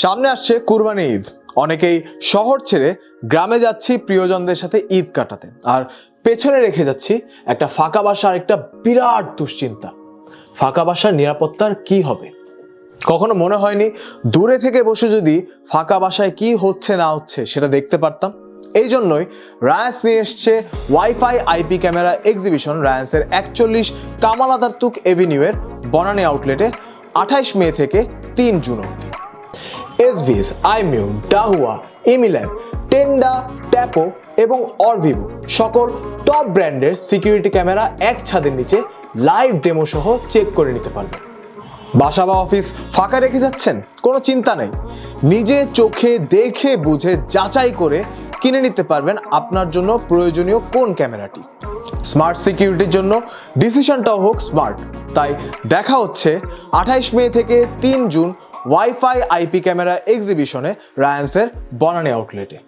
সামনে আসছে কুরবানি ঈদ। অনেকেই শহর ছেড়ে গ্রামে যাচ্ছি প্রিয়জনদের সাথে ঈদ কাটাতে, আর পেছনে রেখে যাচ্ছি একটা ফাঁকা বাসা আর একটা বিরাট দুশ্চিন্তা। ফাঁকা বাসার নিরাপত্তার কি হবে? কখনো মনে হয়নি দূরে থেকে বসে যদি ফাঁকা বাসায় কি হচ্ছে না হচ্ছে সেটা দেখতে পারতাম? এই জন্যই রায়ান্স নিয়ে এসছে ওয়াইফাই আইপি ক্যামেরা এক্সিবিশন রায়ান্সের 41 কামাল আতাতুর্ক এভিনিউয়ের বনানী আউটলেটে 28 মে থেকে 3 জুন অবধি। এসভিএস, আইমিউ, ডাহুয়া, ইমিল্যাব, টেন্ডা, ট্যাপো এবং অরভিভো সকল টপ ব্র্যান্ডের সিকিউরিটি ক্যামেরা এক ছাদের নিচে লাইভ ডেমো সহ চেক করে নিতে পারবেন। বাসা বা অফিস ফাঁকা রেখে যাচ্ছেন? কোনো চিন্তা নেই, নিজে চোখে দেখে বুঝে যাচাই করে কিনে নিতে পারবেন আপনার জন্য প্রয়োজনীয় কোন ক্যামেরাটি। স্মার্ট সিকিউরিটির জন্য ডিসিশনটাও হোক স্মার্ট। তাই দেখা হচ্ছে 28 মে থেকে 3 জুন ওয়াইফাই আইপি ক্যামেরা এক্সিবিশনে রায়ান্সের বনানী আউটলেটে।